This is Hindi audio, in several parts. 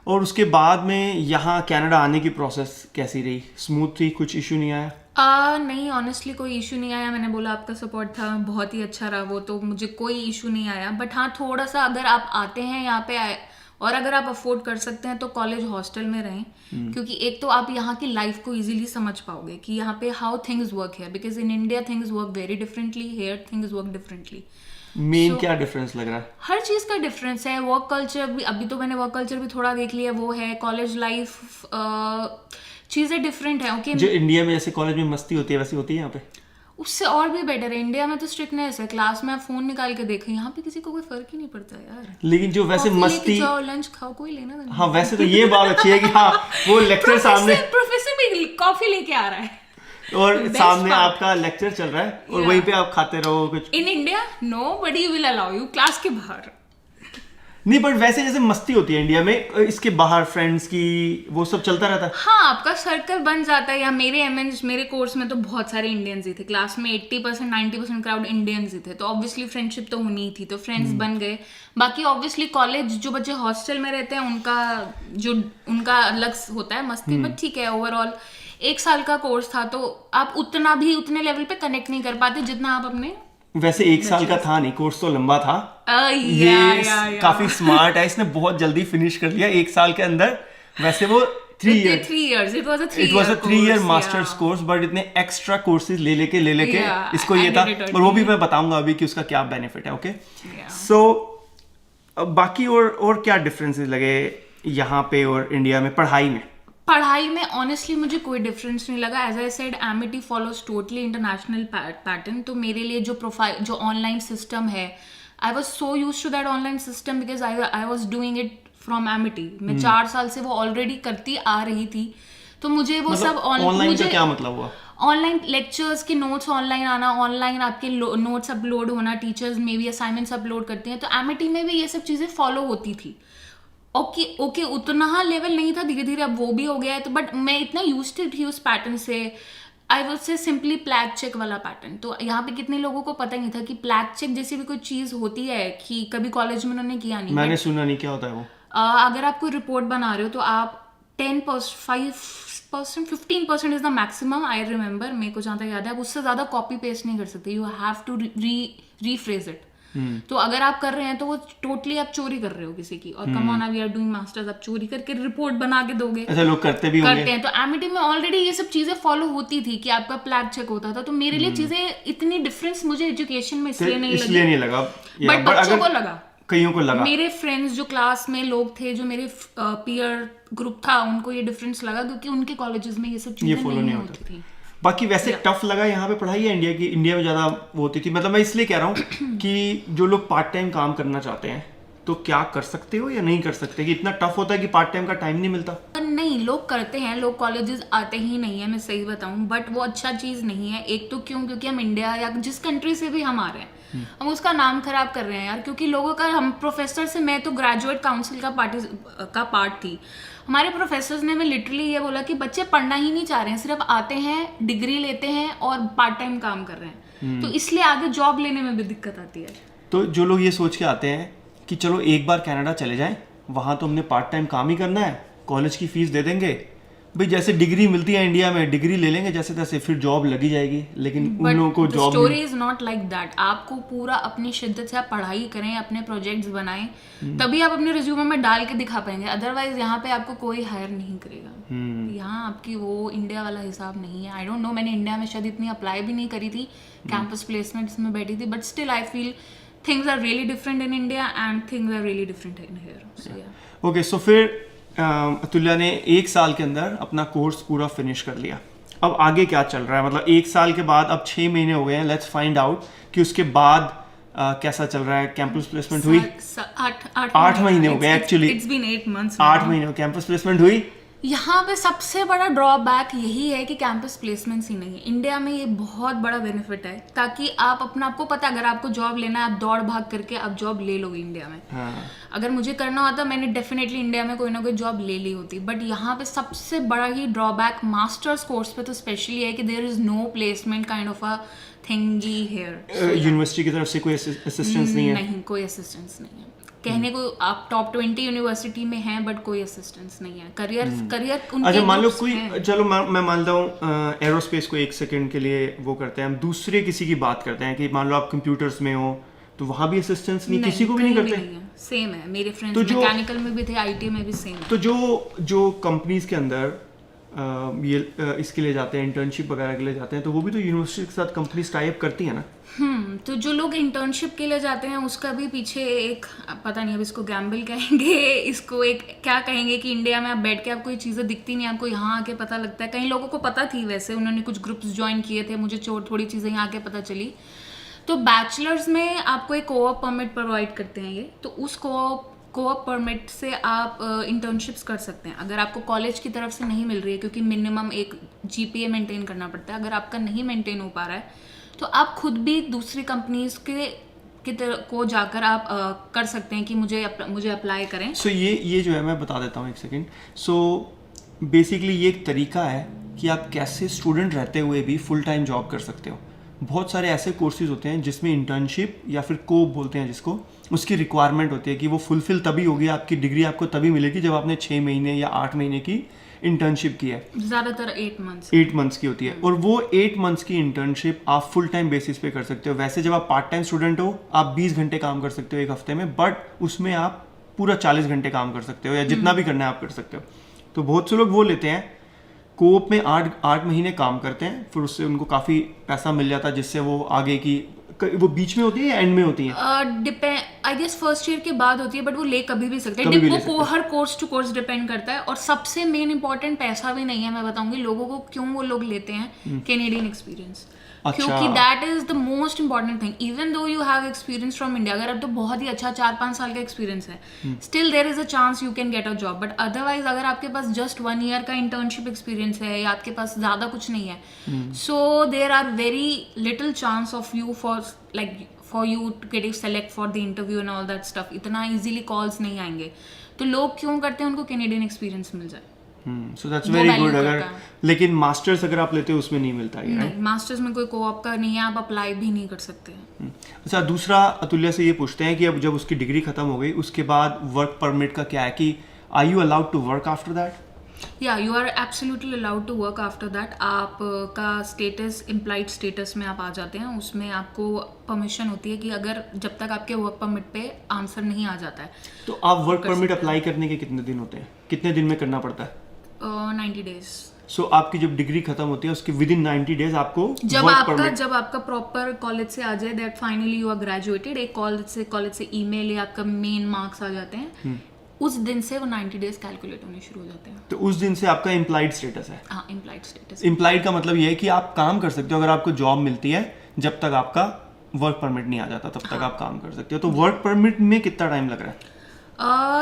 और उसके बाद में यहाँ कनाडा आने की प्रोसेस कैसी रही? स्मूथ थी, कुछ इशू नहीं आया? नहीं, ऑनेस्टली कोई इशू नहीं आया। मैंने बोला आपका सपोर्ट था, बहुत ही अच्छा रहा वो, तो मुझे कोई इशू नहीं आया। बट हाँ, थोड़ा सा अगर आप आते हैं यहाँ पे और अगर आप अफोर्ड कर सकते हैं तो कॉलेज हॉस्टल में रहें, क्योंकि एक तो आप यहाँ की लाइफ को इजीली समझ पाओगे कि यहाँ पे हाउ थिंग्स वर्क है, because in India things work very differently, here things work differently. Main क्या डिफरेंस लग रहा है? हर चीज का डिफरेंस है। वर्क कल्चर भी, अभी तो मैंने वर्क कल्चर भी थोड़ा देख लिया, वो है। कॉलेज लाइफ, चीजें डिफरेंट है। ओके, जो इंडिया में जैसे कॉलेज में मस्ती होती है वैसी होती है यहाँ पे? उससे और भी बेटर है। इंडिया में तो स्ट्रिक्टनेस है, क्लास में आप फोन निकाल के देखें, यहाँ पे किसी को कोई फर्क ही नहीं पड़ता यार। लेकिन जो वैसे कॉफी मस्ती, लेके जाओ, लंच खाओ, कोई लेना नहीं। हाँ वैसे तो ये बात अच्छी है कि हाँ वो लेक्चर सामने, प्रोफेसर भी कॉफी लेके आ रहा है और सामने आपका लेक्चर चल रहा है और वहीं पे आप खाते रहो कुछ। In India nobody will allow you class के बाहर। नहीं, बट वैसे जैसे मस्ती होती है इंडिया में, इसके बाहर फ्रेंड्स की वो सब चलता रहता है। हाँ, आपका सर्कल बन जाता है। या मेरे कोर्स में तो बहुत सारे इंडियंस ही थे। क्लास में 80% 90% क्राउड इंडियंस ही थे, तो ऑब्वियसली फ्रेंडशिप तो होनी ही थी, तो फ्रेंड्स बन गए। बाकी ऑब्वियसली कॉलेज जो बच्चे हॉस्टल में रहते हैं उनका अलग होता है मस्ती, बट ठीक है। ओवरऑल 1 साल का कोर्स था, तो आप उतने लेवल पे कनेक्ट नहीं कर पाते जितना आप अपने। वैसे 1 साल का था नहीं, कोर्स तो लंबा था। ये काफी स्मार्ट है, इसने बहुत जल्दी फिनिश कर लिया 1 साल के अंदर। वैसे वो 3 years, it was a 3 year masters course, but इतने एक्स्ट्रा कोर्सेज ले लेके इसको ये था। और वो भी मैं बताऊंगा अभी कि उसका क्या बेनिफिट है। ओके, सो बाकी और क्या डिफरेंसेस लगे यहाँ पे और इंडिया में पढ़ाई में ऑनेस्टली मुझे कोई डिफरेंस नहीं लगा। As I said, Amity follows totally international pattern. तो मेरे लिए जो ऑनलाइन सिस्टम है, I was so use to that online system because I was doing it from Amity. मैं 4 साल से वो ऑलरेडी करती आ रही थी, तो मुझे वो सब ऑनलाइन का क्या मतलब हुआ? ऑनलाइन लेक्चर्स के नोट्स ऑनलाइन आना, ऑनलाइन आपके नोट्स अपलोड होना, टीचर्स में भी असाइनमेंट्स अपलोड करते हैं, तो एमिटी में भी ये सब चीजें फॉलो होती थी। ओके, उतना लेवल नहीं था, धीरे धीरे अब वो भी हो गया है। तो बट मैं इतना यूज्ड थी उस पैटर्न से। I would say simply plag check वाला पैटर्न। तो यहाँ पे कितने लोगों को पता नहीं था कि प्लैग चेक जैसी भी कोई चीज होती है, कि कभी कॉलेज में उन्होंने किया नहीं। मैंने सुना नहीं, क्या होता है वो? अगर आप कोई रिपोर्ट बना रहे हो तो आप 10%, 15% is the maximum. I remember, मेरे को जहाँ तक याद है, आप उससे ज्यादा कॉपी पेस्ट नहीं कर सकते। You have to rephrase it. तो अगर आप कर रहे हैं तो वो टोटली आप चोरी कर रहे हो किसी की। और come on, we are doing masters, आप चोरी करके रिपोर्ट बना के दोगे। ऐसा लोग करते हैं। तो एमिटी में ऑलरेडी ये सब चीजें फॉलो होती थी कि आपका प्लैग चेक होता था। तो मेरे लिए चीजें इतनी डिफरेंस मुझे एजुकेशन में इसलिए नहीं लगा, बट बच्चों को लगा, कईयों को लगा। मेरे फ्रेंड्स जो क्लास में लोग थे, जो मेरे पीयर ग्रुप था, उनको ये डिफरेंस लगा क्योंकि उनके कॉलेजेस में ये सब चीजें नहीं होती थी। बाकी वैसे टफ लगा यहाँ पे पढ़ाई है इंडिया में ज्यादा वो होती थी? मतलब मैं इसलिए कह रहा हूँ कि जो लोग पार्ट टाइम काम करना चाहते हैं तो क्या कर सकते हो या नहीं कर सकते, कि इतना टफ होता है कि पार्ट टाइम का टाइम नहीं मिलता? नहीं, लोग करते हैं, लोग कॉलेजेस आते ही नहीं है, मैं सही बताऊं। बट वो अच्छा चीज नहीं है। एक तो क्योंकि हम इंडिया या जिस कंट्री से भी हम आ रहे हैं, हम उसका नाम खराब कर रहे हैं यार। क्योंकि लोगों का, हम प्रोफेसर से, मैं तो ग्रेजुएट काउंसिल का पार्ट थी। हमारे प्रोफेसर्स ने, मैं लिटरली ये बोला कि बच्चे पढ़ना ही नहीं चाह रहे हैं, सिर्फ आते हैं, डिग्री लेते हैं और पार्ट टाइम काम कर रहे हैं। तो इसलिए आगे जॉब लेने में भी दिक्कत आती है। तो जो लोग ये सोच के आते हैं कि चलो एक बार कनाडा चले जाएं, वहां तो हमने पार्ट टाइम काम ही करना है, कॉलेज की फीस दे देंगे भाई, जैसे डिग्री मिलती है इंडिया में, डिग्री ले लेंगे जैसे तैसे, फिर जॉब लगी जाएगी। लेकिन उन लोगों को job, story is not like that. आपको पूरा अपनी शिद्दत से आप पढ़ाई करें, अपने प्रोजेक्ट्स बनाएं, तभी आप अपने रिज्यूमे में डाल के दिखा पाएंगे। अदरवाइज यहाँ पे आपको कोई हायर नहीं करेगा। यहाँ आपकी वो इंडिया वाला हिसाब नहीं है। आई डोंट नो, मैंने इंडिया में शायद इतनी अप्लाई भी नहीं करी थी, कैंपस प्लेसमेंट्स में बैठी थी, but still I feel things are really different in India and things are really different in here. So yeah. Okay, so फिर अतुल्या ने 1 साल के अंदर अपना कोर्स पूरा फिनिश कर लिया। अब आगे क्या चल रहा है? मतलब 1 साल के बाद अब 6 महीने हो गए हैं। लेट्स फाइंड आउट कि उसके बाद कैसा चल रहा है। कैंपस प्लेसमेंट हुई? 8 महीने हो गए एक्चुअली। It's been 8 months. 8 महीने हो, कैंपस प्लेसमेंट हुई? यहाँ पे सबसे बड़ा ड्रॉबैक यही है कि कैंपस प्लेसमेंट्स ही नहीं है। इंडिया में ये बहुत बड़ा बेनिफिट है, ताकि आप अपना, आपको पता, अगर आपको जॉब लेना है, आप दौड़ भाग करके आप जॉब ले लोगे इंडिया में। हाँ। अगर मुझे करना होता, मैंने डेफिनेटली इंडिया में कोई ना कोई जॉब ले ली होती। बट यहाँ पे सबसे बड़ा ही ड्रॉबैक मास्टर्स कोर्स पे तो स्पेशली है कि there is no placement kind of a thingy here. University की तरफ से कोई असिस्टेंस नहीं है? नहीं, कोई असिस्टेंस नहीं है। कहने को आप टॉप 20 यूनिवर्सिटी में हैं बट कोई असिस्टेंस नहीं है, करियर उनके अच्छा मान लो groups कोई हैं। चलो मैं मानता हूँ एरोस्पेस को एक सेकंड के लिए वो करते हैं, हम दूसरे किसी की बात करते हैं कि मान लो आप कंप्यूटर्स में हो तो वहाँ भी असिस्टेंस नहीं, किसी को भी नहीं कहीं करते। है, सेम है, मेरे तो फ्रेंड्स जो- मैकेनिकल में भी थे, आईटी में भी सेम है। तो जो कंपनीज के अंदर ये इसके लिए जाते हैं, इंटर्नशिप वगैरह के लिए जाते हैं, तो वो भी तो यूनिवर्सिटी के साथ कंपनीज टाई अप करती है ना। तो जो लोग इंटर्नशिप के लिए जाते हैं उसका भी पीछे एक, पता नहीं अब इसको गैम्बल कहेंगे, इसको एक क्या कहेंगे, कि इंडिया में आप बैठ के आपको ये चीज़ें दिखती नहीं, आपको यहाँ आके पता लगता है। कई लोगों को पता थी, वैसे उन्होंने कुछ ग्रुप्स ज्वाइन किए थे, मुझे थोड़ी चीज़ें यहाँ आके पता चली। तो बैचलर्स में आपको एक कोऑप परमिट प्रोवाइड करते हैं ये, तो उस कोऑप परमिट से आप इंटर्नशिप्स कर सकते हैं। अगर आपको कॉलेज की तरफ से नहीं मिल रही है, क्योंकि मिनिमम एक जीपीए मेंटेन करना पड़ता है, अगर आपका नहीं मेंटेन हो पा रहा है तो आप खुद भी दूसरी कंपनीज को जाकर आप कर सकते हैं कि मुझे अप्लाई करें। सो ये जो है मैं बता देता हूँ एक सेकेंड। सो बेसिकली ये एक तरीका है कि आप कैसे स्टूडेंट रहते हुए भी फुल टाइम जॉब कर सकते हो। बहुत सारे ऐसे कोर्सेज होते हैं जिसमें इंटर्नशिप या फिर कोप बोलते हैं जिसको, उसकी रिक्वायरमेंट होती है कि वो फुलफिल तभी होगी, आपकी डिग्री आपको तभी मिलेगी जब आपने 6 महीने या 8 महीने की इंटर्नशिप की है। ज़्यादातर 8 मंथ्स की होती है, और वो 8 मंथ्स की इंटर्नशिप आप फुल टाइम बेसिस पे कर सकते हो। वैसे जब आप पार्ट टाइम स्टूडेंट हो आप 20 घंटे काम कर सकते हो एक हफ्ते में, बट उसमें आप पूरा 40 घंटे काम कर सकते हो, या जितना भी करना है आप कर सकते हो। तो बहुत से लोग वो लेते हैं, कोप में 8 महीने काम करते हैं, फिर उससे उनको काफ़ी पैसा मिल जाता है, जिससे वो आगे की, वो बीच में होती है या एंड में होती है? Depend, I guess first year के बाद होती है, बट वो ले कभी भी सकते कभी भी ले हैं। सकते वो हर कोर्स टू कोर्स डिपेंड करता है। और सबसे मेन इंपॉर्टेंट पैसा भी नहीं है, मैं बताऊंगी लोगों को क्यों वो लोग लेते हैं, कैनेडियन एक्सपीरियंस। अच्छा। क्योंकि that is the most important thing. Even though you have experience from India, अगर अब तो बहुत ही अच्छा 4-5 साल का एक्सपीरियंस है, still there is a chance you can get a job. But otherwise अगर आपके पास जस्ट 1 ईयर का इंटर्नशिप एक्सपीरियंस है या आपके पास ज्यादा कुछ नहीं है, so there are very little chance of you for you to get select for the interview and all that stuff. इतना इजीली कॉल्स नहीं आएंगे। तो लोग क्यों करते हैं, उनको कैनेडियन एक्सपीरियंस मिल जाए। सो दैट्स वो वेरी value गुड। अगर करता है। लेकिन मास्टर्स अगर आप लेते हो उसमें नहीं मिलता है, नहीं, मास्टर्स में कोई कोऑप का नहीं है, आप अप्लाई भी नहीं कर सकते हैं। अच्छा, दूसरा अतुल्य से ये पूछते हैं कि अब जब उसकी डिग्री खत्म हो गई उसके बाद वर्क परमिट का क्या है, कि are you allowed to work after that? या you are absolutely allowed to work after that. आपका स्टेटस इम्प्लाइड स्टेटस में आप आ जाते हैं, उसमें आपको परमिशन होती है कि अगर जब तक आपके वर्क परमिट पे आंसर नहीं आ जाता है। तो आप वर्क परमिट अप्लाई करने के कितने दिन होते हैं, कितने दिन में करना पड़ता है? 90 डेज। सो आपकी जब डिग्री खत्म होती है उसके विद इन 90 डेज आपको जब वर्क आपका परमिट, जब आपका प्रॉपर कॉलेज से आ जाए that finally you are graduated, एक कॉलेज से ईमेल या आपका मेन मार्क्स आ जाते हैं, उस दिन से वो 90 डेज कैलकुलेट होने शुरू हो जाते हैं। तो उस दिन से आपका इम्प्लाइड स्टेटस है। हाँ, इम्प्लाइड स्टेटस। इम्प्लाइड का मतलब ये है कि आप काम कर सकते हो, अगर आपको जॉब मिलती है जब तक आपका वर्क परमिट नहीं आ जाता तब तक आप काम कर सकते हो। तो वर्क परमिट में कितना टाइम लग रहा है?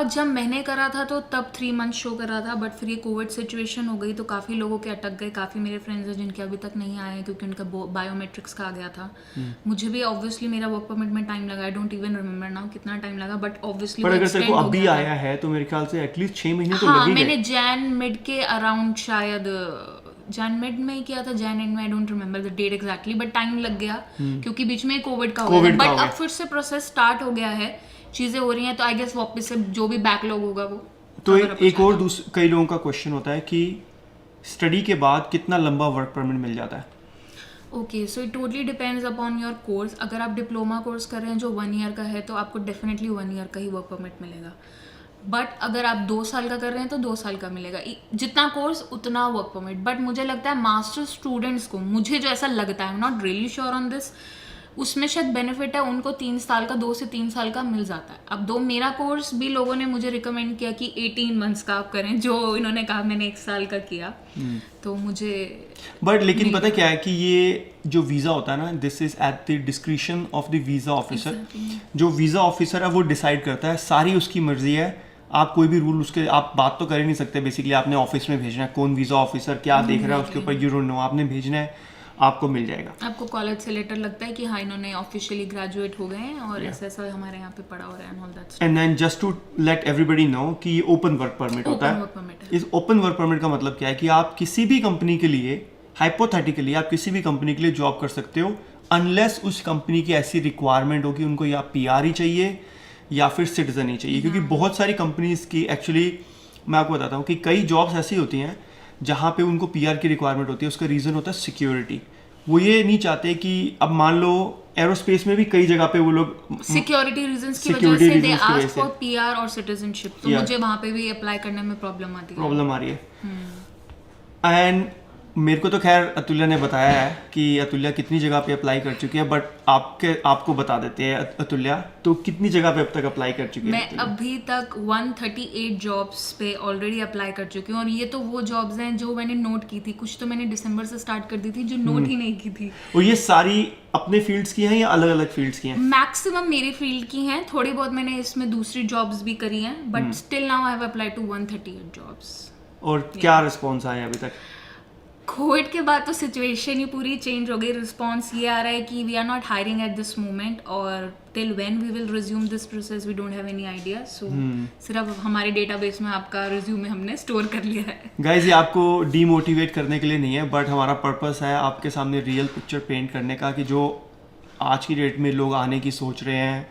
जब मैंने करा था तो तब 3 मंथ शो कर रहा था, बट फिर ये कोविड सिचुएशन हो गई तो काफ़ी लोगों के अटक गए। काफ़ी मेरे फ्रेंड्स हैं जिनके अभी तक नहीं आए क्योंकि उनका बायोमेट्रिक्स का आ गया था। मुझे भी ऑब्वियसली मेरा वर्क परमिट में टाइम लगा, I don't even remember now कितना टाइम लगा, बट ऑब्वियसली पर अगर तेरे को अभी आया है तो मेरे ख्याल से एटलीस्ट 6 महीने तो हाँ, लग ही मैंने गए। जैन मिड के अराउंड, शायद जैन मिड में ही किया था, जैन एंड में, I don't remember the date exactly, but time लग गया क्योंकि बीच में कोविड का हो गया। बट अब फिर से प्रोसेस स्टार्ट हो गया है, चीजें हो रही हैं, तो आई गेस वापस से जो भी बैकलॉग होगा वो तो एक और कई लोगों का क्वेश्चन होता है कि स्टडी के बाद कितना लंबा वर्क परमिट मिल जाता है? Okay, so it totally depends upon your course. अगर आप डिप्लोमा कोर्स कर रहे हैं जो 1 ईयर का है तो आपको डेफिनेटली 1 ईयर का ही वर्क परमिट मिलेगा। बट अगर आप 2 साल का कर रहे हैं तो 2 साल का मिलेगा। जितना कोर्स उतना वर्क परमिट। बट मुझे लगता है मास्टर स्टूडेंट्स को, मुझे जो ऐसा लगता है, I am not really sure on this, उसमें शायद बेनिफिट है, उनको 3 साल का, 2 से 3 साल का मिल जाता है। अब मेरा कोर्स भी लोगों ने मुझे रिकमेंड किया कि 18 मंथ्स का आप करें, जो इन्होंने कहा मैंने 1 साल का किया, तो मुझे बट लेकिन पता क्या है कि ये जो वीज़ा होता है ना, this is at the discretion of the visa officer. जो वीज़ा ऑफिसर है वो डिसाइड करता है, सारी उसकी मर्जी है। आप कोई भी रूल उसके, आप बात तो कर ही नहीं सकते। बेसिकली आपने ऑफिस में भेजना है, कौन वीज़ा ऑफिसर क्या देख रहा है उसके ऊपर यू डोंट नो, आपने भेजना है, आपको मिल जाएगा। आपको कॉलेज से लेटर लगता है कि हाँ इन्होंने ऑफिशियली ग्रेजुएट हो गए हैं और ऐसा ऐसा हमारे यहाँ पे पढ़ा हो रहा है and all that. And then just to let everybody know कि ये ओपन वर्क परमिट होता है। इस ओपन वर्क परमिट का मतलब क्या है कि आप किसी भी कंपनी के लिए, हाइपोथेटिकली आप किसी भी कंपनी के लिए जॉब कर सकते हो, अनलेस उस कंपनी की ऐसी रिक्वायरमेंट हो कि उनको या PR ही चाहिए या फिर सिटीजन ही चाहिए, क्योंकि बहुत सारी कंपनीज की एक्चुअली मैं आपको बताता हूँ कि कई जॉब्स ऐसी होती हैं जहाँ पे उनको पीआर की रिक्वायरमेंट होती है। उसका रीज़न होता है सिक्योरिटी। वो ये नहीं चाहते कि अब मान लो एरोस्पेस में भी कई जगह पे वो लोग सिक्योरिटी रीजंस की वजह security से दे reasons की वजह आस्क से। फॉर पीआर और सिटीजनशिप, तो Yeah. मुझे वहाँ पे भी अप्लाई करने में प्रॉब्लम आती है। प्रॉब्लम आ रही है। एंड मेरे को तो खैर अतुल्या ने बताया है कि अतुल्या कितनी जगह पे अप्लाई कर चुकी है, बट आपको बता देते हैं अतुल्या, तो कितनी जगह पे अब तक अप्लाई कर चुकी है मैं अतुल्या? अभी तक 138 जॉब्स पे ऑलरेडी अप्लाई कर चुकी हूँ, और ये तो वो जॉब्स हैं जो मैंने नोट की थी। कुछ तो मैंने दिसंबर से स्टार्ट कर दी थी जो नोट ही नहीं की थी। और ये सारी अपने फील्ड्स की हैं या अलग अलग फील्ड्स की हैं? मैक्सिमम मेरी फील्ड की हैं, थोड़ी बहुत मैंने इसमें दूसरी जॉब्स भी करी हैं, but still now I have applied to 138 jobs. और क्या रिस्पॉन्स आया अभी तक? कोविड के बाद तो सिचुएशन ही पूरी चेंज हो गई। रिस्पॉन्स ये आ रहा है कि we are not hiring at this moment, और till when we will resume this process we don't have any idea. So सिर्फ हमारे डेटाबेस में आपका रिज्यूमे हमने स्टोर कर लिया है। गाइज ये आपको डीमोटिवेट करने के लिए नहीं है, बट हमारा पर्पस है आपके सामने रियल पिक्चर पेंट करने का, कि जो आज की डेट में लोग आने की सोच रहे हैं,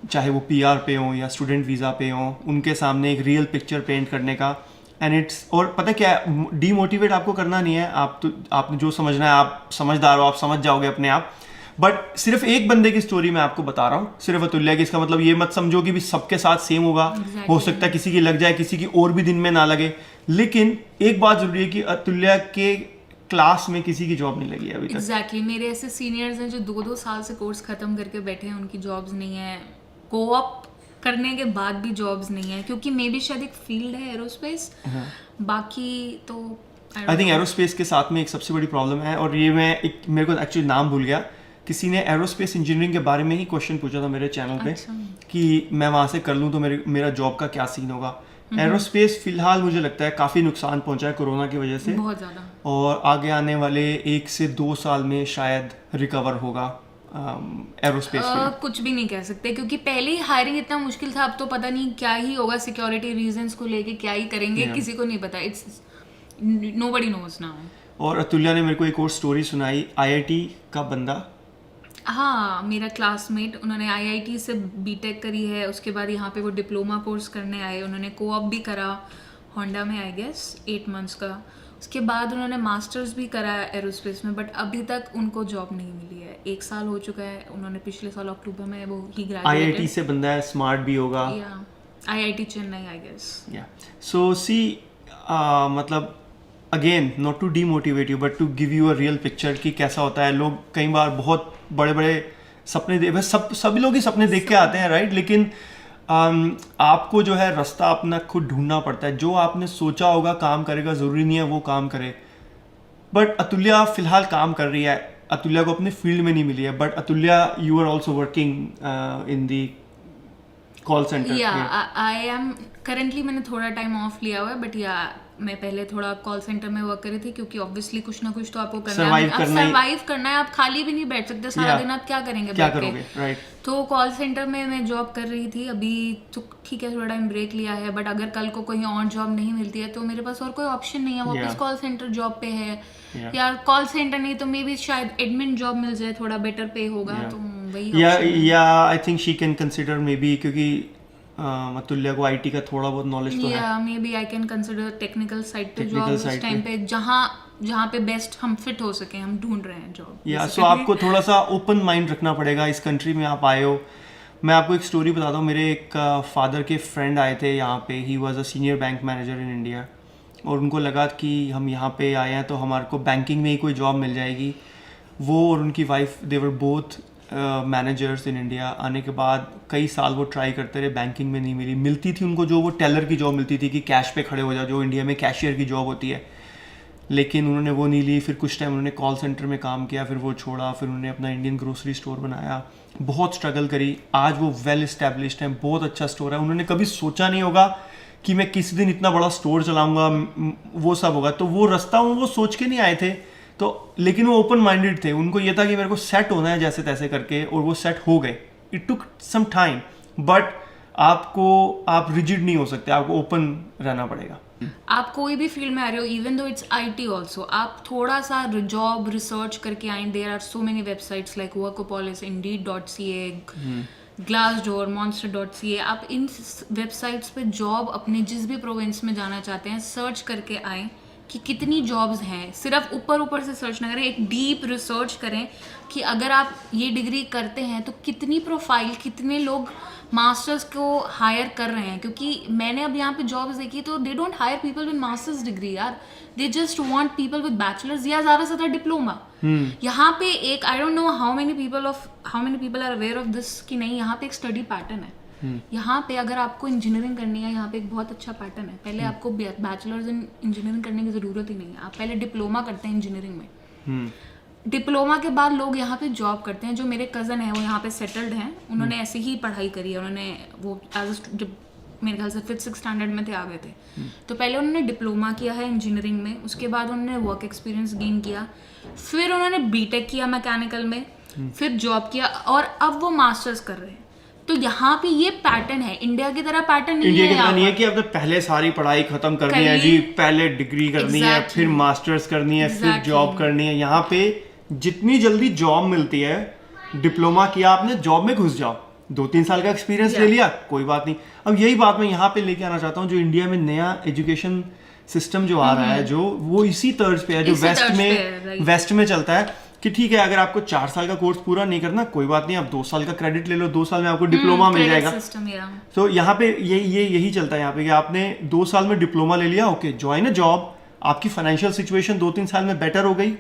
चाहे वो पीआर पे हों या स्टूडेंट वीज़ा पे हों, उनके सामने एक रियल पिक्चर पेंट करने का। एंड इट्स, और पता क्या है, डीमोटिवेट आपको करना नहीं है। आपने जो समझना है, आप समझदार हो, आप समझ जाओगे अपने आप। बट सिर्फ एक बंदे की स्टोरी मैं आपको बता रहा हूँ, सिर्फ अतुल्या की। इसका मतलब ये मत समझो कि भी सबके साथ सेम होगा। Exactly. हो सकता है किसी की लग जाए, किसी की और भी दिन में ना लगे, लेकिन एक बात जरूरी है कि अतुल्या के क्लास में किसी की जॉब नहीं लगी है अभी तक। एग्जैक्टली मेरे ऐसे सीनियर्स हैं जो 2-2 साल से कोर्स खत्म करके बैठे हैं, उनकी जॉब्स नहीं है। कोऑप करने के बाद भी जॉब्स नहीं है, क्योंकि मे भी शायद एक फील्ड है एरोस्पेस। बाकी तो आई थिंक एरोस्पेस के साथ में एक सबसे बड़ी प्रॉब्लम है, और ये मैं एक, मेरे को एक्चुअली नाम भूल गया, किसी ने एरोस्पेस इंजीनियरिंग के बारे में ही क्वेश्चन पूछा था मेरे चैनल पे, अच्छा। कि मैं वहाँ से कर लूँ तो मेरा जॉब का क्या सीन होगा। एरोस्पेस फिलहाल मुझे लगता है काफ़ी नुकसान पहुंचा है कोरोना की वजह से, बहुत ज़्यादा, और आगे आने वाले 1 से 2 साल में शायद रिकवर होगा एरोस्पेस फील्ड। कुछ भी नहीं कह सकते, क्योंकि पहले ही हायरिंग इतना मुश्किल था। अब तो पता नहीं क्या ही होगा, सिक्योरिटी रीजंस को लेके क्या ही करेंगे, किसी को नहीं पता। It's nobody knows now. और अतुल्या ने मेरे को एक और स्टोरी सुनाई, आईआईटी का बंदा। हाँ, मेरा क्लासमेट, उन्होंने आईआईटी से बीटेक करी है, उसके बाद यहाँ पे वो डिप्लोमा कोर्स करने आए। उन्होंने कोऑप भी करा होंडा में, आई गेस 8 मंथ्स का। उसके बाद उन्होंने मास्टर्स भी करा एरोस्पेस में, बट अभी तक उनको जॉब नहीं मिली है। 1 साल हो चुका है, उन्होंने पिछले साल अक्टूबर में वो ही ग्रेजुएट। आईआईटी से बंदा है, स्मार्ट भी होगा। या आईआईटी चेन्नई, आई गेस। या सो सी, मतलब again not to demotivate you but to give you a real picture कि कैसा होता है। लोग कई बार बहुत बड़े बड़े सपने सभी लोग ही सपने देख के आते हैं, राइट? लेकिन आपको जो है रास्ता अपना खुद ढूंढना पड़ता है। जो आपने सोचा होगा काम करेगा, ज़रूरी नहीं है वो काम करे। बट अतुल्या फिलहाल काम कर रही है, अतुल्या को अपने फील्ड में नहीं मिली है, but Atulya you are also working in the call centre. Yeah I am currently, मैंने थोड़ा टाइम ऑफ लिया हुआ है, बट या मैं पहले थोड़ा कॉल सेंटर में वर्क करी थी, क्योंकि ऑब्वियसली कुछ ना कुछ तो आपको करना है। Survive करना ही- सर्वाइव करना है, आप खाली भी नहीं बैठ सकते सारा दिन। आप क्या करेंगे, क्या बैठ के? करोगे, राइट? तो कॉल सेंटर में मैं जॉब कर रही थी अभी, तो ठीक है थोड़ा टाइम ब्रेक लिया है, बट अगर कल को कहीं और जॉब नहीं मिलती है तो मेरे पास और कोई ऑप्शन नहीं है। वापस Yeah. कॉल सेंटर जॉब पे है, Yeah. या कॉल सेंटर नहीं तो मे बी शायद एडमिन जॉब मिल जाए, थोड़ा बेटर पे होगा। Yeah. तो वही या option है। या I think she can consider may be, क्योंकि अतुल्या को आईटी का थोड़ा बहुत नॉलेज तो है। Yeah maybe I can consider technical side पे Technical जॉब उस side टाइम पे, जहाँ पे बेस्ट हम फिट हो सके, हम ढूंढ रहे हैं जॉब। या सो आपको थोड़ा सा ओपन माइंड रखना पड़ेगा। इस कंट्री में आप आए हो। मैं आपको एक स्टोरी बताता हूँ। मेरे एक फादर के फ्रेंड आए थे यहाँ पे, he was a senior bank manager in India, और उनको लगा कि हम यहाँ पे आए हैं तो हमारे को बैंकिंग में ही कोई जॉब मिल जाएगी। वो और उनकी wife, they were both managers in India. आने के बाद कई साल वो ट्राई करते रहे, बैंकिंग में नहीं मिली। मिलती थी उनको जो वो टेलर की जॉब मिलती थी कि कैश पे खड़े हो जाओ, जो इंडिया में कैशियर की जॉब होती है, लेकिन उन्होंने वो नहीं ली। फिर कुछ टाइम उन्होंने कॉल सेंटर में काम किया, फिर वो छोड़ा, फिर उन्होंने अपना इंडियन ग्रोसरी स्टोर बनाया, बहुत स्ट्रगल करी। आज वो वेल इस्टेब्लिश्ड है, बहुत अच्छा स्टोर है। उन्होंने कभी सोचा नहीं होगा कि मैं किसी दिन इतना बड़ा स्टोर चलाऊंगा, वो सब होगा। तो वो रास्ता वो सोच के नहीं आए थे, तो लेकिन वो ओपन माइंडेड थे। उनको ये था कि मेरे को सेट होना है जैसे तैसे करके, और वो सेट हो गए। It took some time, but आप रिजिड नहीं हो सकते, आपको ओपन रहना पड़ेगा। आप कोई भी फील्ड में आ रहे हो, even though it's IT also, आप थोड़ा सा जॉब रिसर्च करके आए। There are so many websites like Workopolis, Indeed ca, Glassdoor, monster.ca, आप इन वेबसाइट्स पे जॉब अपने जिस भी प्रोविंस में जाना चाहते हैं सर्च करके आए कि कितनी जॉब्स हैं। सिर्फ ऊपर ऊपर से सर्च ना करें, एक डीप रिसर्च करें कि अगर आप ये डिग्री करते हैं तो कितनी प्रोफाइल, कितने लोग मास्टर्स को हायर कर रहे हैं। क्योंकि मैंने अब यहाँ पे जॉब्स देखी तो they don't hire people with masters degree यार, they just want people with bachelors या ज़्यादा से ज़्यादा डिप्लोमा। यहाँ पे एक I don't know how many people are aware of this कि नहीं, यहाँ पे एक स्टडी पैटर्न है। यहाँ पे अगर आपको इंजीनियरिंग करनी है, यहाँ पे एक बहुत अच्छा पैटर्न है। पहले आपको बैचलर्स इन इंजीनियरिंग करने की ज़रूरत ही नहीं है, आप पहले डिप्लोमा करते हैं इंजीनियरिंग में। डिप्लोमा के बाद लोग यहाँ पे जॉब करते हैं। जो मेरे कज़न है वो यहाँ पे सेटल्ड हैं, उन्होंने ऐसे ही पढ़ाई करी है। उन्होंने वो जब मेरे ख्याल से 5th 6th स्टैंडर्ड में थे आ गए थे, तो पहले उन्होंने डिप्लोमा किया है इंजीनियरिंग में, उसके बाद उन्होंने वर्क एक्सपीरियंस गेन किया, फिर उन्होंने बीटेक किया मैकेनिकल में, फिर जॉब किया और अब वो मास्टर्स कर रहे हैं। तो यहाँ पे ये पैटर्न है, इंडिया की तरह पैटर्न नहीं है। इंडिया की तरह नहीं है कि आपने पहले सारी पढ़ाई खत्म करनी है जी, पहले डिग्री करनी है, फिर मास्टर्स करनी है, फिर जॉब करनी है। यहाँ पे जितनी जल्दी जॉब मिलती है, डिप्लोमा किया आपने, जॉब में घुस जाओ, 2-3 साल का एक्सपीरियंस ले लिया, कोई बात नहीं। अब यही बात मैं यहाँ पे लेके आना चाहता हूँ, जो इंडिया में नया एजुकेशन सिस्टम जो आ रहा है, जो वो इसी तर्ज पे है, जो वेस्ट में चलता है कि ठीक है, अगर आपको 4 साल का कोर्स पूरा नहीं करना, कोई बात नहीं, आप 2 साल का क्रेडिट ले लो, 2 साल में आपको डिप्लोमा मिल जाएगा। तो यहाँ पे यही चलता है यहाँ पे कि आपने 2 साल में डिप्लोमा ले लिया, ओके, ज्वाइन अ जॉब, आपकी फाइनेंशियल सिचुएशन 2-3 साल में बेटर हो गई,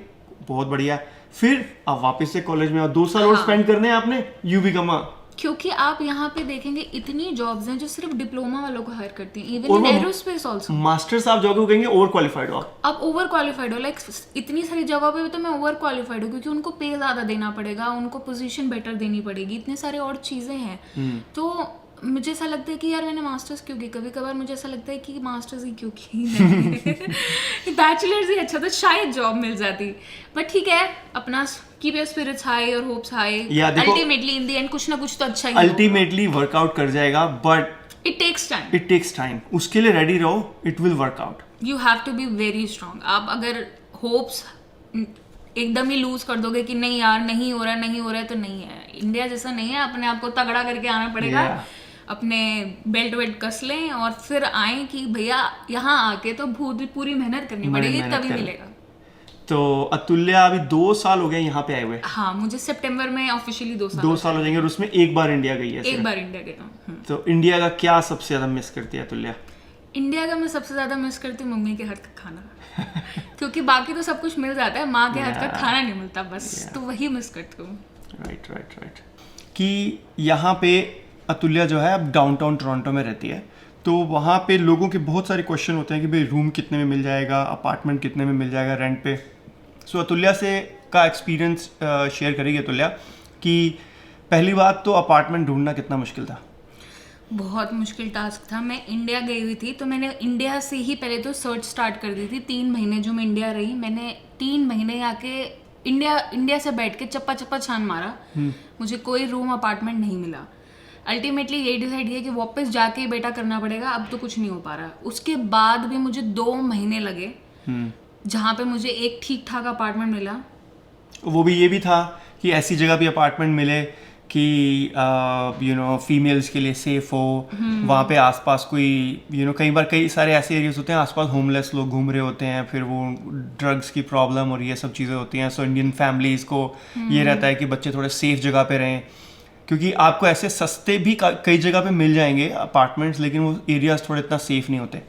बहुत बढ़िया है, फिर आप वापस से कॉलेज में 2 साल और स्पेंड करने हैं आपने, यू बिकम अ। क्योंकि आप यहाँ पे देखेंगे इतनी जॉब्स हैं जो सिर्फ डिप्लोमा वालों को हायर करती हैं, even in aerospace also. Masters आप जाओगे कहेंगे ओवर क्वालिफाइड हो आप ओवर क्वालिफाइड हो, लाइक इतनी सारी जगह पे तो मैं ओवर क्वालिफाइड हूँ, क्योंकि उनको पे ज्यादा देना पड़ेगा, उनको पोजीशन बेटर देनी पड़ेगी, इतने सारे और चीजें हैं। तो मुझे ऐसा लगता है कि यार मैंने मास्टर्स क्यों की, कभी कभार मुझे ऐसा लगता है कि मास्टर्स ही क्यों की, बैचलर्स ही अच्छा था, शायद जॉब मिल जाती। बट ठीक है, अपना कीप योर स्पिरिट्स हाई और hopes high, ultimately in the end कुछ ना कुछ तो अच्छा ही अल्टीमेटली वर्कआउट कर जाएगा, बट इट टेक्स टाइम। उसके लिए रेडी रहो, it will work out. You have to be very strong. आप अगर होप्स एकदम ही लूज कर दोगे कि नहीं यार नहीं हो रहा है, तो नहीं है। इंडिया जैसा नहीं है, अपने आप को तगड़ा करके आना पड़ेगा, अपने बेल्ट वेल्ट कस लें और फिर आए कि भैया यहाँ आके तो पूरी मेहनत करनी पड़ेगी, तभी मिलेगा। तो अतुल्या अभी 2 साल हो गए यहाँ पे आए हुए। हाँ, मुझे सितंबर में ऑफिशियली 2 साल हो जाएंगे, और उसमें एक बार इंडिया गई है। एक बार इंडिया गई हूँ। तो इंडिया का क्या सबसे ज्यादा मिस करती है अतुल्या? इंडिया का मैं सबसे ज्यादा मिस करती हूँ मम्मी के हाथ का खाना क्योंकि बाकी तो सब कुछ मिल जाता है, माँ के हाथ का खाना नहीं मिलता बस, तो वही मिस करती हूँ। राइट। कि यहाँ पे अतुल्या जो है अब डाउनटाउन टोरंटो में रहती है, तो वहाँ पे लोगों के बहुत सारे क्वेश्चन होते हैं कि भाई रूम कितने में मिल जाएगा, अपार्टमेंट कितने में मिल जाएगा रेंट पे। सो अतुल्या से का एक्सपीरियंस शेयर करेगी अतुल्या कि पहली बात तो अपार्टमेंट ढूंढना कितना मुश्किल था। बहुत मुश्किल टास्क था। मैं इंडिया गई हुई थी तो मैंने इंडिया से ही पहले तो सर्च स्टार्ट कर दी थी। 3 महीने जो मैं इंडिया रही, मैंने 3 महीने आके इंडिया से बैठ के चप्पा छान मारा, मुझे कोई रूम अपार्टमेंट नहीं मिला। अल्टीमेटली यही डिसाइड किया कि वापस जाके बेटा करना पड़ेगा, अब तो कुछ नहीं हो पा रहा। उसके बाद भी मुझे 2 महीने लगे जहाँ पे मुझे एक ठीक ठाक अपार्टमेंट मिला। वो भी ये भी था कि ऐसी जगह भी अपार्टमेंट मिले कि फीमेल्स के लिए सेफ हो, वहाँ पे आसपास कोई कई बार कई सारे ऐसे एरियाज होते हैं आसपास होमलेस लोग घूम रहे होते हैं, फिर वो ड्रग्स की प्रॉब्लम और ये सब चीज़ें होती हैं। सो इंडियन फैमिलीज़ को ये रहता है कि बच्चे थोड़े सेफ जगह पे रहें, क्योंकि आपको ऐसे सस्ते भी कई जगह पे मिल जाएंगे अपार्टमेंट्स, लेकिन वो एरियाज थोड़े इतना सेफ नहीं होते।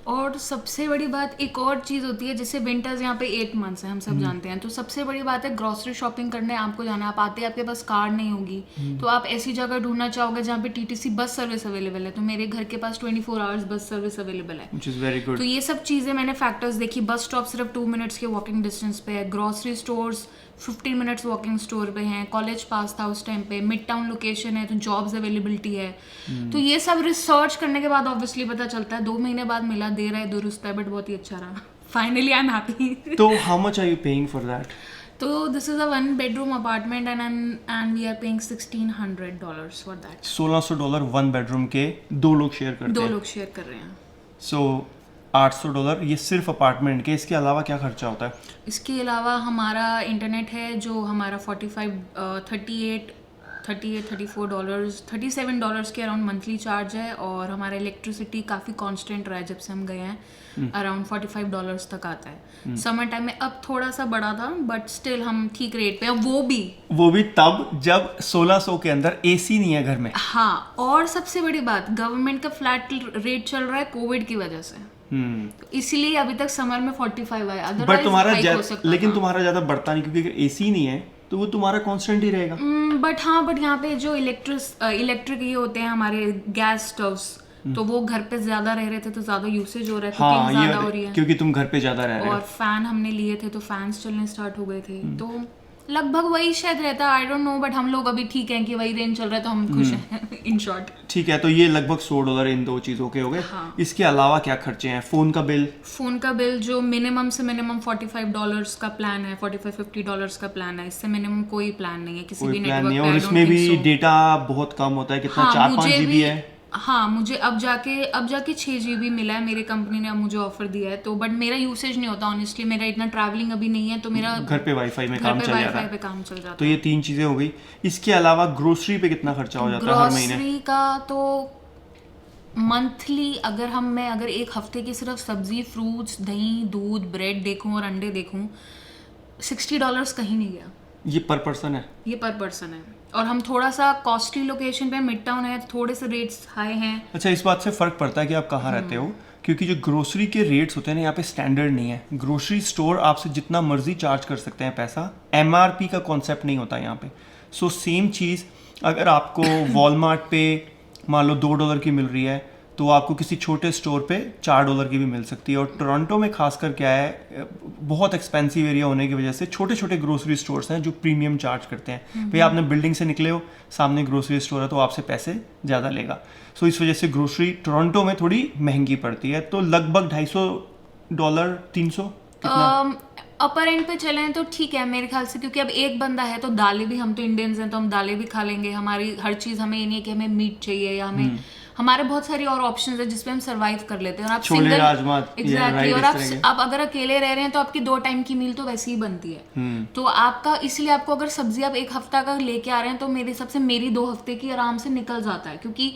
और सबसे बड़ी बात एक और चीज़ होती है, जैसे विंटर्स यहाँ पे 8 मंथ्स है, हम सब जानते हैं, तो सबसे बड़ी बात है ग्रॉसरी शॉपिंग करने आपको जाना है। आप आते आपके पास कार नहीं होगी, तो आप ऐसी जगह ढूंढना चाहोगे जहाँ पे टीटीसी बस सर्विस अवेलेबल है। तो मेरे घर के पास 24 आवर्स बस सर्विस अवेलेबल है, which is very good। तो ये सब चीज़ें मैंने फैक्टर्स देखी। बस स्टॉप सिर्फ 2 मिनट्स के वॉकिंग डिस्टेंस पे है, grocery stores 15 minutes walking store पे हैं, कॉलेज पास था उस टाइम पे, मिड टाउन लोकेशन है, तो जॉब्स अवेलेबिलिटी है। तो ये सब रिसर्च करने के बाद ऑब्वियसली पता चलता है। 2 महीने बाद मिला, देर है दुरुस्त है, बट बहुत ही अच्छा रहा। Finally I am happy. तो how much are you paying for that? तो this is a 1 bedroom apartment and we are paying $1,600 for that। $1,600 1 bedroom के 2 लोग शेयर करते हैं। 2 लोग शेयर कर रहे हैं। सो $800 ये सिर्फ अपार्टमेंट के। इसके अलावा क्या खर्चा होता है? इसके अलावा हमारा इंटरनेट है जो हमारा 38 $34 $37 के अराउंड मंथली चार्ज है, और हमारा इलेक्ट्रिसिटी काफ़ी कांस्टेंट रहा है जब से हम गए हैं, अराउंड $45 तक आता है। समर टाइम में अब थोड़ा सा बढ़ा था, बट स्टिल हम ठीक रेट पे हैं। वो भी तब जब 1600 के अंदर एसी नहीं है घर में। हाँ, और सबसे बड़ी बात, गवर्नमेंट का फ्लैट रेट चल रहा है कोविड की वजह से, इसलिए अभी तक समर में 45 आया। बट तुम्हारा ज्यादा बढ़ता नहीं, क्योंकि अगर एसी नहीं है तो वो तुम्हारा कांस्टेंट ही रहेगा। बट यहाँ पे जो इलेक्ट्रिक ये होते हैं हमारे गैस स्टोव्स, तो वो घर पे ज्यादा रह रहे थे तो ज्यादा यूसेज हो रहा है, हाँ, ज्यादा हो रही है क्योंकि तुम घर पे ज्यादा रह रहे हो। और फैन हमने लिए थे तो फैंस चलने स्टार्ट हो गए थे, तो लगभग वही शायद रहता, आई डोंट नो, बट हम लोग अभी ठीक हैं कि वही रेंज चल रहा है तो हम खुश हैं इन शॉर्ट। ठीक है, तो ये लगभग $100 इन दो चीजों के हो गए। हाँ। इसके अलावा क्या खर्चे हैं? फोन का बिल जो मिनिमम से मिनिमम $45 का प्लान है, $45-50 का प्लान है, इससे मिनिमम कोई प्लान नहीं है किसी भी नेटवर्क पे। और इसमें भी डेटा बहुत कम होता है, कितना 4-5 GB है। हाँ, मुझे अब जाके 6 GB मिला है, मेरी कंपनी ने अब मुझे ऑफर दिया है, तो बट मेरा यूसेज नहीं होता ऑनेस्टली, मेरा इतना ट्रैवलिंग अभी नहीं है, तो मेरा घर पे वाईफाई में काम चल जाता है। तो ये 3 चीजें हो गई। इसके अलावा ग्रोसरी पे कितना खर्चा हो जाता है हर महीने? ग्रोसरी का तो मंथली अगर एक हफ्ते की सिर्फ सब्जी, फ्रूट्स, दही, दूध, ब्रेड देखूं और अंडे देखूं, $60 कहीं नहीं गया। ये पर पर्सन है? ये पर पर्सन है, और हम थोड़ा सा कॉस्टली लोकेशन पे, मिड टाउन है, थोड़े से रेट्स हाई हैं। अच्छा, इस बात से फर्क पड़ता है कि आप कहाँ रहते हो, क्योंकि जो ग्रोसरी के रेट्स होते हैं ना, यहाँ पे स्टैंडर्ड नहीं है। ग्रोसरी स्टोर आपसे जितना मर्जी चार्ज कर सकते हैं पैसा, MRP का कॉन्सेप्ट नहीं होता यहाँ पे। सो सेम चीज़ अगर आपको वॉलमार्ट पे मान लो $2 की मिल रही है, तो आपको किसी छोटे स्टोर पे $4 की भी मिल सकती है। और टोरंटो में खासकर क्या है, बहुत एक्सपेंसिव एरिया होने की वजह से छोटे छोटे ग्रोसरी स्टोर्स हैं जो प्रीमियम चार्ज करते हैं। भाई आपने बिल्डिंग से निकले हो, सामने ग्रोसरी स्टोर है, तो आपसे पैसे ज़्यादा लेगा। सो इस वजह से ग्रोसरी टोरंटो में थोड़ी महंगी पड़ती है, तो लगभग $250 $300 अपर एंड पे चलें तो ठीक है मेरे ख्याल से, क्योंकि अब एक बंदा है तो दालें भी, हम तो इंडियंस हैं तो हम दालें भी खा लेंगे, हमारी हर चीज़, हमें ये नहीं है कि हमें मीट चाहिए या हमें, हमारे बहुत सारी और ऑप्शंस है जिसपे हम सरवाइव कर लेते हैं। और आप छोले राजमा, एग्जैक्टली, और आप अगर अकेले रह रहे हैं तो आपकी 2 टाइम की मील तो वैसे ही बनती है। तो आपका, इसलिए आपको अगर सब्जी आप 1 हफ्ता का लेके आ रहे हैं तो मेरे हिसाब से मेरी 2 हफ्ते की आराम से निकल जाता है, क्योंकि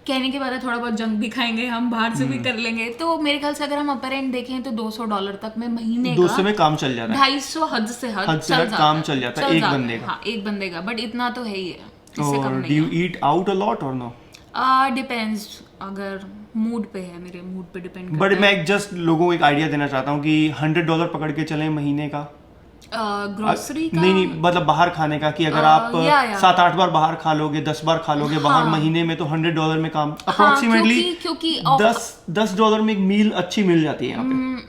कहने के बाद है थोड़ा बहुत जंक भी खाएंगे हम, बाहर से भी कर लेंगे, तो मेरे ख्याल से अगर हम अपर एंड देखें तो $200 तक में महीने का 200 में काम चल जाता है। 250 हद से हद काम चल जाता है एक बंदे का। हाँ, एक बंदे का, बट इतना तो है ही है, इससे कम नहीं। Do you eat out a lot और नो? डिपेंड्स, अगर मूड पे है, मेरे मूड पे डिपेंड करता है। बट मैं जस्ट लोगों को एक आइडिया देना चाहता हूँ कि $100 पकड़ के चलें महीने का ग्रोसरी का? नहीं, मतलब बाहर खाने का, कि अगर आप 7-8 बार बाहर खा लोगे, 10 बार खा लोगे बाहर महीने में, तो $100 में काम अप्रोक्सीमेटली $10 में एक मील अच्छी मिल जाती है यहाँ पे।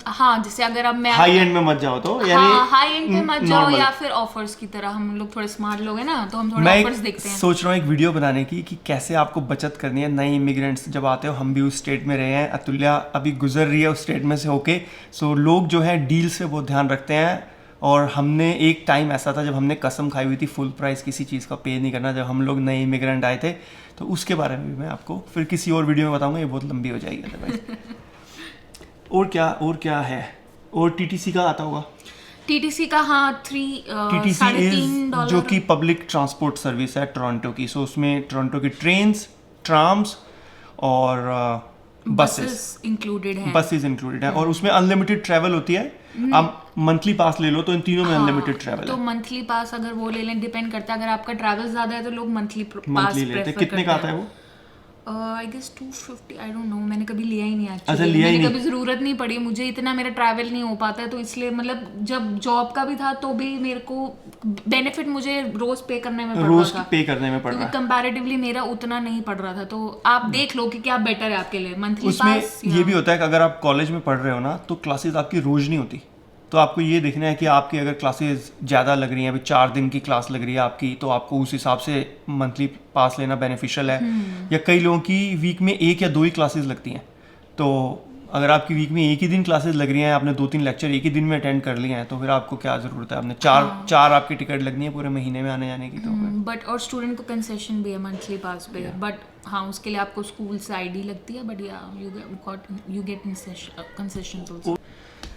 हाँ, जैसे अगर अब मैं हाई एंड में मत जाओ तो, यानी हाई एंड पे मत जाओ, या फिर ऑफर्स की तरह, हम लोग थोड़े स्मार्ट लोग हैं ना, तो हम थोड़े ऑफर्स देखते हैं। सोच रहा हूँ एक वीडियो बनाने की कि कैसे आपको बचत करनी है। नए इमिग्रेंट्स जब आते हो, हम भी उस स्टेट में रहे हैं, अतुल्या अभी गुजर रही है उस स्टेट में से होके। सो लोग जो है डील से बहुत ध्यान रखते हैं, और हमने एक टाइम ऐसा था जब हमने कसम खाई हुई थी फुल प्राइस किसी चीज़ का पे नहीं करना, जब हम लोग नए इमिग्रेंट आए थे। तो उसके बारे में भी मैं आपको फिर किसी और वीडियो में बताऊंगा, ये बहुत लंबी हो जाएगी अदरवाइज। और क्या है? और TTC का आता होगा? TTC का, हाँ, $3.5 जो कि पब्लिक ट्रांसपोर्ट सर्विस है टोरंटो की। सो उसमें टोरंटो की ट्रेन्स, ट्राम्स और बसेस इंक्लूडेड हैं, और उसमें अनलिमिटेड ट्रैवल होती है। आप मंथली पास ले लो तो इन तीनों में अनलिमिटेड ट्रैवल है। तो मंथली पास अगर वो ले लें, डिपेंड करता है, अगर आपका ट्रैवल ज्यादा है तो लोग मंथली पास लेते हैं। कितने का आता है वो? I guess 250, I don't know, मैंने कभी लिया ही नहीं अच्छा, लिया ही नहीं, कभी जरूरत नहीं पड़ी मुझे, इतना मेरा ट्रैवल नहीं हो पाता है, तो इसलिए मतलब जब जॉब का भी था तो भी मेरे को बेनिफिट मुझे रोज पे करने में पड़ रहा था, कंपैरेटिवली मेरा उतना नहीं पड़ रहा था। तो आप देख लो कि क्या बेटर है आपके लिए, मंथली पास। ये भी होता है कि अगर आप कॉलेज में पढ़ रहे हो ना, तो क्लासेस आपकी रोज नहीं होती, तो आपको ये देखना है कि आपकी अगर क्लासेस ज़्यादा लग रही हैं, अभी 4 दिन की क्लास लग रही है आपकी, तो आपको उस हिसाब से मंथली पास लेना बेनिफिशियल है। या कई लोगों की वीक में 1 या 2 ही क्लासेस लगती हैं, तो अगर आपकी वीक में 1 ही दिन क्लासेस लग रही हैं, आपने 2-3 लेक्चर एक ही दिन में अटेंड कर लिए हैं, तो फिर आपको क्या ज़रूरत है? आपने चार आपकी टिकट लगनी है पूरे महीने में आने जाने की। तो बट और स्टूडेंट को कंसेशन भी है मंथली पास पे, बट हाँ, उसके लिए आपको स्कूल से ID लगती है, बट यू गेट कंसेशन।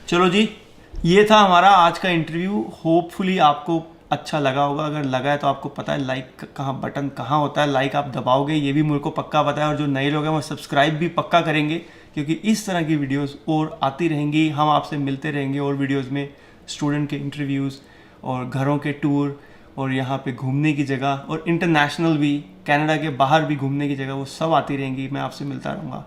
चलो जी, ये था हमारा आज का इंटरव्यू। होपफुली आपको अच्छा लगा होगा। अगर लगा है तो आपको पता है लाइक कहाँ बटन कहाँ होता है, लाइक आप दबाओगे ये भी मेरे को पक्का पता है। और जो नए लोग हैं वो सब्सक्राइब भी पक्का करेंगे, क्योंकि इस तरह की वीडियोस और आती रहेंगी। हम आपसे मिलते रहेंगे और वीडियोस में, स्टूडेंट के इंटरव्यूज़ और घरों के टूर और यहाँ पे घूमने की जगह और इंटरनेशनल भी, कनाडा के बाहर भी घूमने की जगह, वो सब आती रहेंगी। मैं आपसे मिलता रहूँगा।